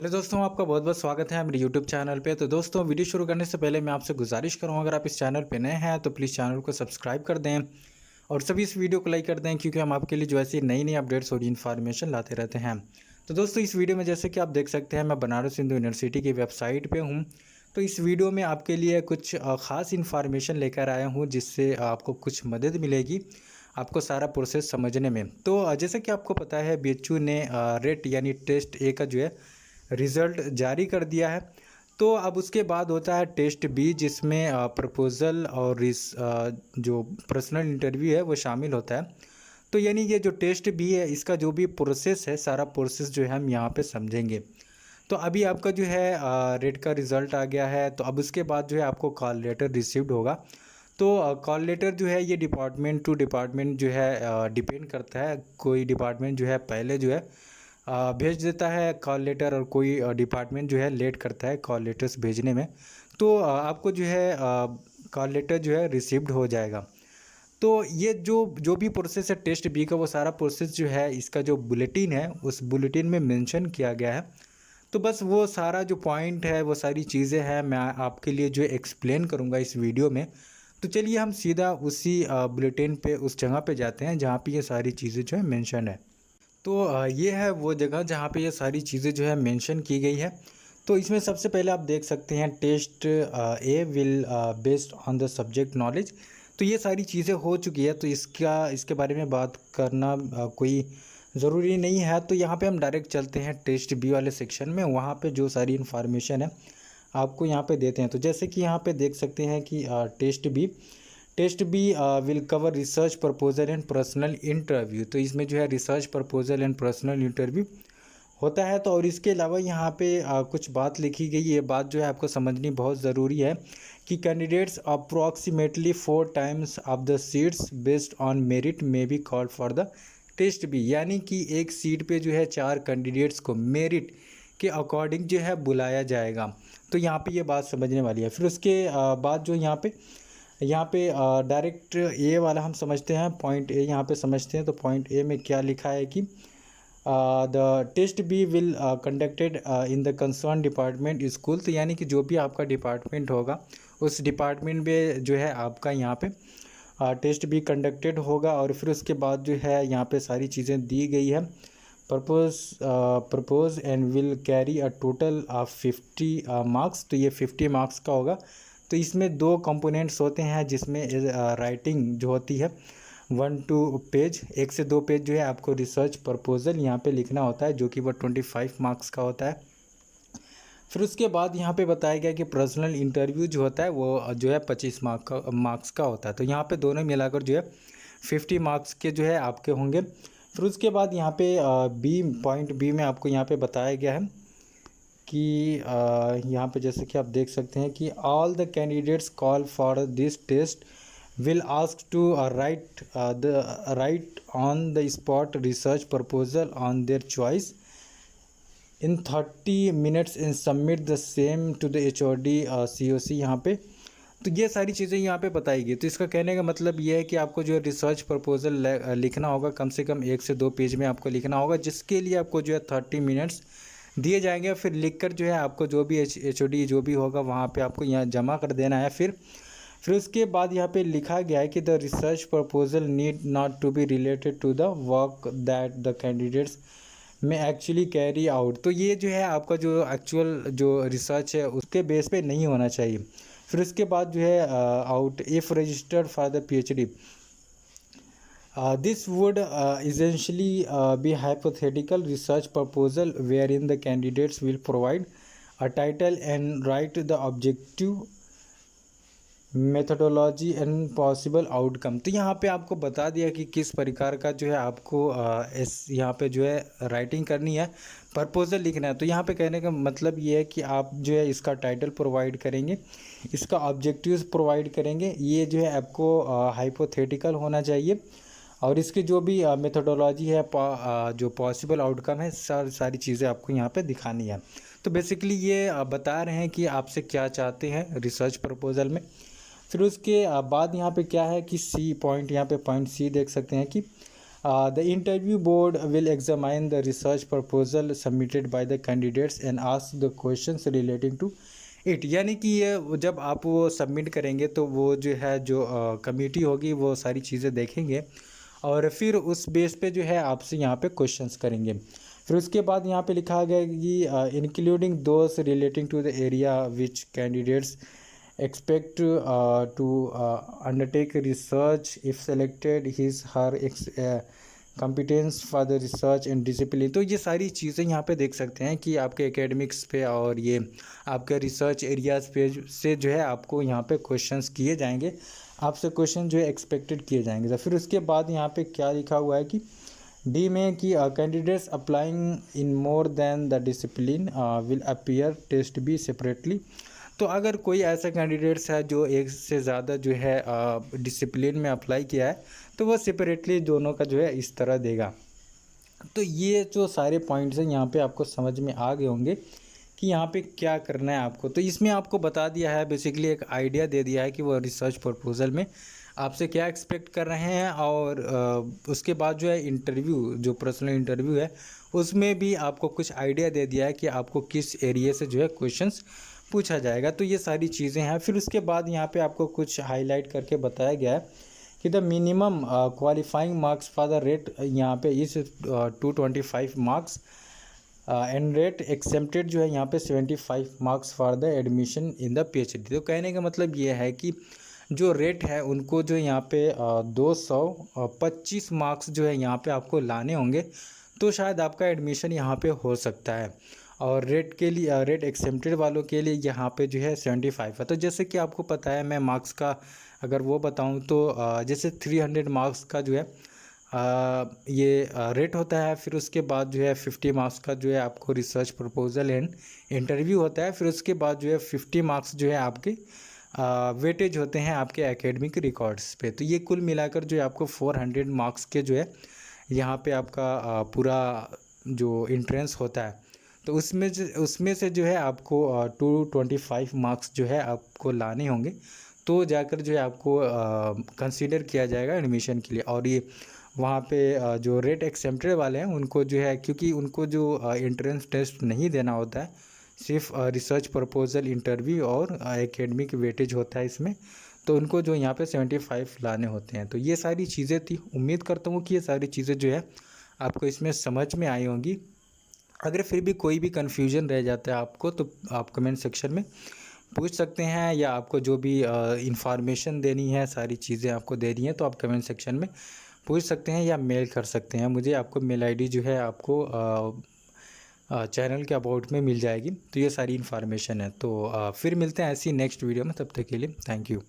Hello दोस्तों, आपका बहुत बहुत स्वागत है मेरे यूट्यूब चैनल पे। तो दोस्तों, वीडियो शुरू करने से पहले मैं आपसे गुजारिश करूँगा, अगर आप इस चैनल पे नए हैं तो प्लीज़ चैनल को सब्सक्राइब कर दें और सभी इस वीडियो को लाइक कर दें, क्योंकि हम आपके लिए जो ऐसी नई नई अपडेट्स और इन्फॉर्मेशन लाते रहते हैं। तो दोस्तों, इस वीडियो में जैसे कि आप देख सकते हैं, मैं बनारस हिंदू यूनिवर्सिटी की वेबसाइट पर हूँ। तो इस वीडियो में आपके लिए कुछ ख़ास इन्फॉर्मेशन लेकर आया हूँ, जिससे आपको कुछ मदद मिलेगी आपको सारा प्रोसेस समझने में। तो जैसे कि आपको पता है, बीएचयू ने रेट यानी टेस्ट ए का जो है रिज़ल्ट जारी कर दिया है। तो अब उसके बाद होता है टेस्ट बी, जिसमें प्रपोज़ल और जो पर्सनल इंटरव्यू है वो शामिल होता है। तो यानी ये जो टेस्ट बी है, इसका जो भी प्रोसेस है, सारा प्रोसेस जो है हम यहाँ पे समझेंगे। तो अभी आपका जो है रेट का रिज़ल्ट आ गया है। तो अब उसके बाद जो है आपको कॉल लेटर रिसीव्ड होगा। तो कॉल लेटर जो है ये डिपार्टमेंट टू डिपार्टमेंट जो है डिपेंड करता है। कोई डिपार्टमेंट जो है पहले जो है भेज देता है कॉल लेटर, और कोई डिपार्टमेंट जो है लेट करता है कॉल लेटर्स भेजने में। तो आपको जो है कॉल लेटर जो है रिसीव्ड हो जाएगा। तो ये जो जो भी प्रोसेस है टेस्ट बी का, वो सारा प्रोसेस जो है, इसका जो बुलेटिन है उस बुलेटिन में मेंशन किया गया है। तो बस वो सारा जो पॉइंट है, वो सारी चीज़ें हैं, मैं आपके लिए जो एक्सप्लेन करूँगा इस वीडियो में। तो चलिए हम सीधा उसी बुलेटिन पे, उस जगह पे जाते हैं जहाँ पे ये सारी चीज़ें जो है मेंशन है। तो ये है वो जगह जहाँ पे ये सारी चीज़ें जो है मेंशन की गई है। तो इसमें सबसे पहले आप देख सकते हैं test A will based on the subject knowledge. तो ये सारी चीज़ें हो चुकी है, तो इसके बारे में बात करना कोई ज़रूरी नहीं है। तो यहाँ पे हम डायरेक्ट चलते हैं टेस्ट बी वाले सेक्शन में, वहाँ पे जो सारी इन्फॉर्मेशन है आपको यहाँ पे देते हैं। तो जैसे कि यहाँ पे देख सकते हैं कि test B will cover research proposal and personal interview. तो इसमें जो है research proposal and personal interview होता है। तो और इसके अलावा यहाँ पे कुछ बात लिखी गई, ये बात जो है आपको समझनी बहुत ज़रूरी है कि candidates approximately 4 times of the seats based on merit may be called for the test B. यानी कि एक सीट पे जो है 4 कैंडिडेट्स को मेरिट के अकॉर्डिंग जो है बुलाया जाएगा। तो यहाँ पे ये बात समझने वाली है। फिर उसके बाद जो यहाँ पे डायरेक्ट ए वाला हम समझते हैं, पॉइंट ए यहाँ पे समझते हैं। तो पॉइंट ए में क्या लिखा है कि the test B will conducted in the concern department school. तो यानी कि जो भी आपका डिपार्टमेंट होगा, उस डिपार्टमेंट में जो है आपका यहाँ पे टेस्ट बी कंडक्टेड होगा। और फिर उसके बाद जो है यहाँ पे सारी चीज़ें दी गई है। Propose and will carry a total of 50 marks. तो ये 50 मार्क्स का होगा। तो इसमें 2 कंपोनेंट्स होते हैं, जिसमें राइटिंग जो होती है 1-2 पेज, 1 से 2 पेज जो है आपको रिसर्च प्रपोजल यहाँ पे लिखना होता है, जो कि वो 25 मार्क्स का होता है। फिर उसके बाद यहाँ पे बताया गया कि पर्सनल इंटरव्यू जो होता है वो जो है 25 मार्क्स का होता है। तो यहाँ पे दोनों मिलाकर जो है 50 मार्क्स के जो है आपके होंगे। फिर उसके बाद यहाँ पे पॉइंट बी में आपको यहाँ पे बताया गया है कि यहाँ पे जैसे कि आप देख सकते हैं कि all the candidates call for this test will ask to write on the spot research proposal on their choice in 30 minutes and submit the same to the HOD COC यहाँ पे। तो ये सारी चीज़ें यहाँ पे बताई गई। तो इसका कहने का मतलब ये है कि आपको जो है रिसर्च प्रपोजल लिखना होगा, कम से कम 1 से 2 पेज में आपको लिखना होगा, जिसके लिए आपको जो है 30 मिनट्स दिए जाएंगे। फिर लिखकर जो है आपको जो भी HOD जो भी होगा वहाँ पे आपको यहाँ जमा कर देना है। फिर उसके बाद यहाँ पे लिखा गया है कि the research proposal need not to be related to the work that the candidates may actually carry out. तो ये जो है आपका जो एक्चुअल जो रिसर्च है उसके बेस पे नहीं होना चाहिए। फिर उसके बाद जो है out if registered for the PhD, this would essentially be hypothetical research proposal wherein the candidates will provide a title and write the objective methodology and possible outcome. तो यहाँ पे आपको बता दिया कि किस प्रकार का जो है आपको यहाँ पे जो है राइटिंग करनी है, प्रपोजल लिखना है। तो यहाँ पे कहने का मतलब ये है कि आप जो है इसका टाइटल प्रोवाइड करेंगे, इसका ऑब्जेक्टिव्स प्रोवाइड करेंगे। ये जो है आपको हाइपोथेटिकल होना चाहिए, और इसकी जो भी मेथोडोलॉजी है, जो पॉसिबल आउटकम है, सारी चीज़ें आपको यहाँ पे दिखानी है। तो बेसिकली ये बता रहे हैं कि आपसे क्या चाहते हैं रिसर्च प्रपोजल में। फिर उसके बाद यहाँ पे क्या है कि सी पॉइंट, यहाँ पे पॉइंट सी देख सकते हैं कि The interview board will examine the research proposal submitted by the candidates and ask the questions relating to it। यानी कि ये जब आप वो सबमिट करेंगे तो वो जो है जो कमेटी होगी वो सारी चीज़ें देखेंगे और फिर उस बेस पे जो है आपसे यहाँ पे क्वेश्चंस करेंगे। फिर उसके बाद यहाँ पे लिखा गया कि including those relating to the area which candidates expect to undertake research if selected his her competence for the research and discipline। तो ये सारी चीज़ें यहाँ पे देख सकते हैं कि आपके एकेडमिक्स पे और ये आपके रिसर्च एरियाज़ पे से जो है आपको यहाँ पे क्वेश्चंस किए जाएंगे, आपसे क्वेश्चन जो है एक्सपेक्टेड किए जाएंगे। तो फिर उसके बाद यहाँ पे क्या लिखा हुआ है कि डी में कि candidates applying in more than the discipline will appear test B separately. तो अगर कोई ऐसा कैंडिडेट्स है जो एक से ज़्यादा जो है डिसिप्लिन में अप्लाई किया है तो वो सेपरेटली दोनों का जो है इस तरह देगा। तो ये जो सारे पॉइंट्स हैं यहाँ पे आपको समझ में आ गए होंगे कि यहाँ पे क्या करना है आपको। तो इसमें आपको बता दिया है, बेसिकली एक आइडिया दे दिया है कि वो रिसर्च प्रपोजल में आपसे क्या एक्सपेक्ट कर रहे हैं और उसके बाद जो है इंटरव्यू, जो पर्सनल इंटरव्यू है उसमें भी आपको कुछ आइडिया दे दिया है कि आपको किस एरिया से जो है क्वेश्चंस पूछा जाएगा। तो ये सारी चीज़ें हैं। फिर उसके बाद यहाँ पे आपको कुछ हाईलाइट करके बताया गया है कि the minimum qualifying marks for the rate यहाँ पे इस 225 मार्क्स एंड रेट एक्सेप्टेड जो है यहाँ पे 75 marks for the admission in the PhD। तो कहने का मतलब ये है कि जो रेट है उनको जो यहाँ पे 225 मार्क्स जो है यहाँ पे आपको लाने होंगे तो शायद आपका एडमिशन यहाँ पे हो सकता है। और रेट के लिए, रेट एक्सेप्टेड वालों के लिए यहाँ पे जो है 75 है। तो जैसे कि आपको पता है, मैं मार्क्स का अगर वो बताऊँ तो जैसे 300 मार्क्स का जो है ये रेट होता है। फिर उसके बाद जो है 50 मार्क्स का जो है आपको रिसर्च प्रपोजल एंड इंटरव्यू होता है। फिर उसके बाद जो है 50 मार्क्स जो है आपके वेटेज होते हैं आपके एकेडमिक रिकॉर्ड्स पे। तो ये कुल मिलाकर जो है आपको 400 मार्क्स के जो है यहाँ पे आपका पूरा जो इंट्रेंस होता है तो उसमें से जो है आपको 225 मार्क्स जो है आपको लाने होंगे तो जाकर जो है आपको कंसीडर किया जाएगा एडमिशन के लिए। और ये वहाँ पे जो रेट एक्सेप्टेड वाले हैं उनको जो है, क्योंकि उनको जो एंट्रेंस टेस्ट नहीं देना होता है, सिर्फ रिसर्च प्रपोजल, इंटरव्यू और एकेडमिक वेटेज होता है इसमें, तो उनको जो यहाँ पे 75 लाने होते हैं। तो ये सारी चीज़ें थी। उम्मीद करता हूँ कि ये सारी चीज़ें जो है आपको इसमें समझ में आई होंगी। अगर फिर भी कोई भी कन्फ्यूजन रह जाता है आपको तो आप कमेंट सेक्शन में पूछ सकते हैं, या आपको जो भी इंफॉर्मेशन देनी है, सारी चीज़ें आपको देनी है तो आप कमेंट सेक्शन में पूछ सकते हैं या मेल कर सकते हैं मुझे। आपको मेल आईडी जो है आपको चैनल के अबाउट में मिल जाएगी। तो ये सारी इन्फॉर्मेशन है। तो फिर मिलते हैं ऐसी नेक्स्ट वीडियो में, तब तक के लिए थैंक यू।